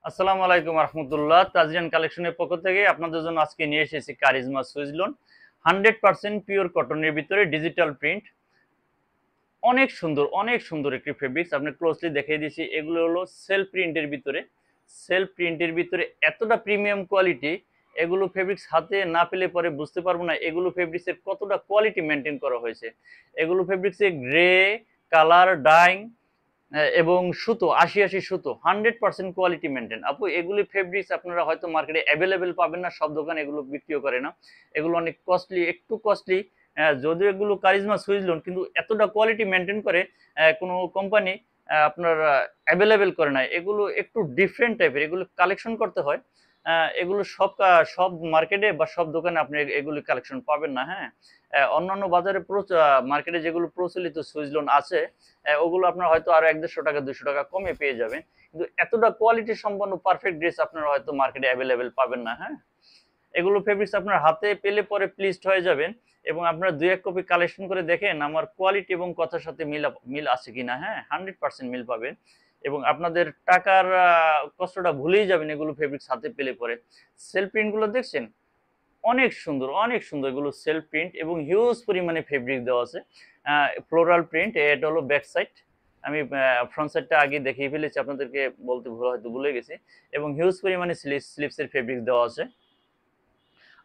আসসালামু আলাইকুম রহমতুল্লাহ। তাজরিয়ান কালেকশনের পক্ষ থেকে আপনাদের জন্য আজকে নিয়ে এসেছি কারিজমা সুইজলন 100% পিওর কটনের ভিতরে ডিজিটাল প্রিন্ট। অনেক সুন্দর একটি ফেব্রিক্স। আপনি ক্লোজলি দেখিয়ে দিয়েছি, এগুলো হলো সেলফ প্রিন্টের ভিতরে এতটা প্রিমিয়াম কোয়ালিটি। এগুলো ফেব্রিক্স হাতে না পেলে পরে বুঝতে পারবো না এগুলো ফেব্রিক্সের কতটা কোয়ালিটি মেনটেন করা হয়েছে। এগুলো ফেব্রিক্সে গ্রে কালার ডাইং এবং সুতো ৮০ সুতো 100% কোয়ালিটি মেনটেন। আপু এগুলি ফেব্রিক্স আপনারা হয়তো মার্কেটে অ্যাভেলেবেল পাবেন না, সব দোকান এগুলো বিক্রিও করে না। এগুলো অনেক কস্টলি, একটু কস্টলি। যদিও এগুলো কারিজমা সুইজলন, কিন্তু এতটা কোয়ালিটি মেনটেন করে কোনো কোম্পানি আপনার অ্যাভেলেবেল করে না। এগুলো একটু ডিফারেন্ট টাইপের, এগুলো কালেকশন করতে হয়। এগুলো সব মার্কেটে বা সব দোকানে আপনি এগুলি কালেকশন পাবেন না। হ্যাঁ, অন্যান্য বাজারে মার্কেটে যেগুলো প্রচলিত সুইজলন আছে, ওগুলো আপনার হয়তো আরো ১-১৫০ টাকা ২০০ টাকা কমে পেয়ে যাবেন, কিন্তু এতটা কোয়ালিটি সম্পন্ন পারফেক্ট ড্রেস আপনারা হয়তো মার্কেটে অ্যাভেলেবেল পাবেন না। হ্যাঁ, এগুলো ফেব্রিক্স আপনার হাতে পেলে পরে প্লিজড হয়ে যাবেন, এবং আপনারা ২-১ কপি কালেকশন করে দেখেন আমার কোয়ালিটি এবং কথার সাথে মিল আছে কিনা। হ্যাঁ, 100% মিল পাবেন, এবং আপনাদের টাকার কষ্টটা ভুলেই যাবেন এগুলো ফেব্রিক্স হাতে পেলে পরে। সেলফ প্রিন্টগুলো দেখছেন, অনেক সুন্দর এগুলো সেলফ প্রিন্ট, এবং হিউজ পরিমাণে ফেব্রিক দেওয়া আছে। ফ্লোরাল প্রিন্ট, এটা হলো ব্যাক সাইড। আমি ফ্রন্ট সাইডটা আগে দেখিয়ে ফেলেছি, আপনাদেরকে বলতে হয়তো ভুলে গেছি। এবং হিউজ পরিমাণে স্লিপসের ফেব্রিক দেওয়া আছে।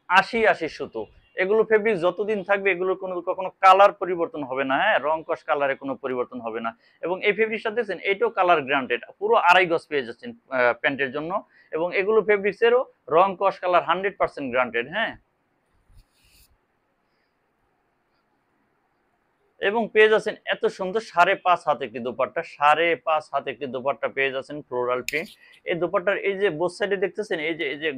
৮০ সুতো। এগুলো ফেব্রিক যতদিন থাকবে এগুলো কখনো কালার পরিবর্তন হবে না। হ্যাঁ, রং কস কালারে কোনো পরিবর্তন হবে না। এবং এই ফেব্রিক্সটা দেখছেন, এটাও কালার গ্রান্টেড, পুরো ২.৫ গজ পেয়ে যাচ্ছেন প্যান্টের জন্য। এবং এগুলো ফেব্রিক্সেরও রং কস কালার 100% গ্রান্টেড। হ্যাঁ, এবং পেয়ে যাচ্ছেন এত সুন্দর ৫.৫ হাত একটি দোপাট্টা, ৫.৫ হাত একটি দোপাট্টা পেয়ে যাচ্ছেন ফ্লোরাল প্রিন্ট। এই দোপাট্টার এই যে বোথ সাইডে দেখতেছেন, এই যে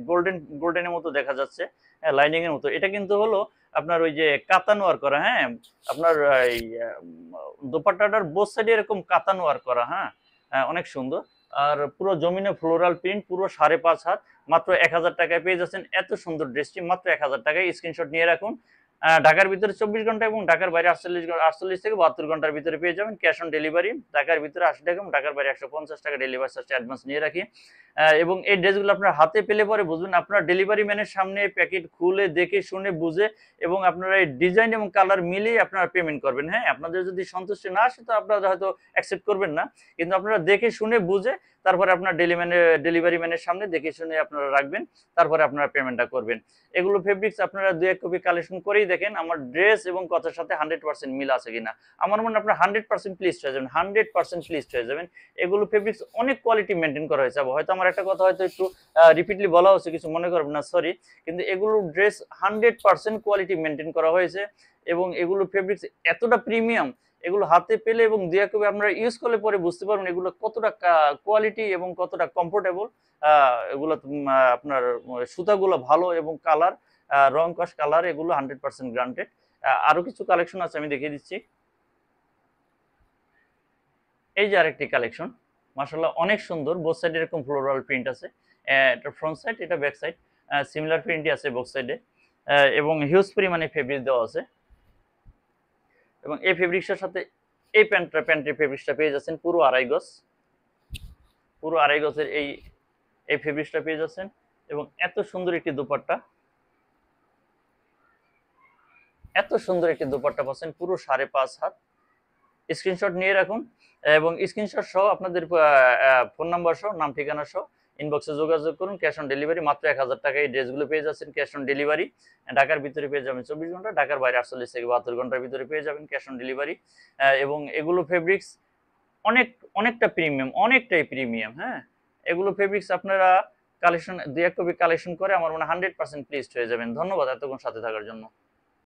গোল্ডেনের মতো দেখা যাচ্ছে, লাইনিং এর মতো, এটা কিন্তু হলো আপনার ওই যে কাতান ওয়ার করা। হ্যাঁ, আপনার এই দোপাট্টাটার বোথ সাইডে এরকম কাতান ওয়ার করা। হ্যাঁ, অনেক সুন্দর। আর পুরো জমিনে ফ্লোরাল প্রিন্ট, পুরো ৫.৫ হাত, মাত্র ১,০০০ টাকায় পেয়ে যাচ্ছেন এত সুন্দর ড্রেসটি, মাত্র ১,০০০ টাকায়। স্ক্রিনশট নিয়ে রাখুন। ঢাকার ভিতরে ২৪ ঘন্টা এবং ঢাকার বাইরে ৪৮ থেকে ৭২ ঘন্টার ভিতরে পেয়ে যাবেন। ক্যাশ অন ডেলিভারি, ঢাকার ভিতরে ৮০ টাকা এবং ঢাকার বাইরে ১৫০ টাকা ডেলিভারি চার্জ অ্যাডভান্স নিয়ে রাখি। এবং এই ড্রেসগুলো আপনার হাতে পেলে পরে বুঝবেন, আপনার ডেলিভারি ম্যানের সামনে প্যাকেট খুলে দেখে শুনে বুঝে, এবং আপনারা এই ডিজাইন এবং কালার মিলিয়ে আপনারা পেমেন্ট করবেন। হ্যাঁ, আপনাদের যদি সন্তুষ্টি না আসে তো আপনারা হয়তো অ্যাকসেপ্ট করবেন না, কিন্তু আপনারা দেখে শুনে বুঝে তারপরে আপনার ডেলিভারি ম্যানের সামনে দেখে শুনে আপনারা রাখবেন, তারপরে আপনারা পেমেন্টটা করবেন। এগুলো ফেব্রিক্স আপনারা ২-১ কপি কালেকশন করেই দেখেন আমার ড্রেস এবং কথার সাথে 100% মিল আছে কিনা। আমার মনে হয় আপনার 100% প্লিজড হয়ে যাবেন, 100% প্লিজড হয়ে যাবেন। এগুলো ফেব্রিক্স অনেক কোয়ালিটি মেনটেন করা হয়েছে। হয়তো আমার একটা কথা হয়তো একটু রিপিটলি বলা হচ্ছে, কিছু মনে করবেন না, সরি। কিন্তু এগুলো ড্রেস 100% কোয়ালিটি মেনটেন করা হয়েছে, এবং এগুলো ফেব্রিক্স এতটা প্রিমিয়াম, এগুলো হাতে পেলে এবং ২-১ কপি আপনারা ইউজ করলে পরে বুঝতে পারবেন এগুলো কতটা কোয়ালিটি এবং কতটা কমফোর্টেবল। এগুলো আপনার সুতাগুলো ভালো, এবং কালার, রং কস কালার এগুলো 100% গ্রান্টেড। আরো কিছু কালেকশন আছে, আমি দেখিয়ে দিচ্ছি। এই যে আরেকটি কালেকশন, মাশাআল্লাহ অনেক সুন্দর। বোথ সাইডে এরকম ফ্লোরাল প্রিন্ট আছে। এটা ফ্রন্ট সাইড, এটা ব্যাক সাইড, সিমিলার প্রিন্টই আছে বোথ সাইডে। এবং হিউজ পরিমাণে ফেব্রিক দেওয়া আছে। এবং এই ফেব্রিক্সের সাথে এই প্যান্টের ফেব্রিক্সটা পেয়ে যাচ্ছেন পুরো ২.৫ গজ, পুরো ২.৫ গজের এই এই ফেব্রিক্সটা পেয়ে যাচ্ছেন। এবং এত সুন্দর একটি দোপাট্টা, পাচ্ছেন পুরো ৫.৫ হাত। স্ক্রিনশট নিয়ে রাখুন, এবং স্ক্রিনশট সহ আপনাদের ফোন নাম্বার সহ, নাম ঠিকানা সহ ইনবক্সে যোগাযোগ করুন। ক্যাশ অন ডেলিভারি, মাত্র ১,০০০ টাকায় এই ড্রেসগুলো পেয়ে যাচ্ছেন ক্যাশ অন ডেলিভারি। ঢাকার ভিতরে পেয়ে যাবেন ২৪ ঘন্টা, ঢাকার বাইরে ৪৮ থেকে ৭২ ঘন্টার ভিতরে পেয়ে যাবেন ক্যাশ অন ডেলিভারি। এবং এগুলো ফেব্রিক্স অনেকটাই প্রিমিয়াম। হ্যাঁ, এগুলো ফেব্রিক্স আপনারা কালেকশন ২-১ কপি কালেকশন করে আমার মনে হয় 100% প্লিজড হয়ে যাবেন। ধন্যবাদ এতক্ষণ সাথে থাকার জন্য।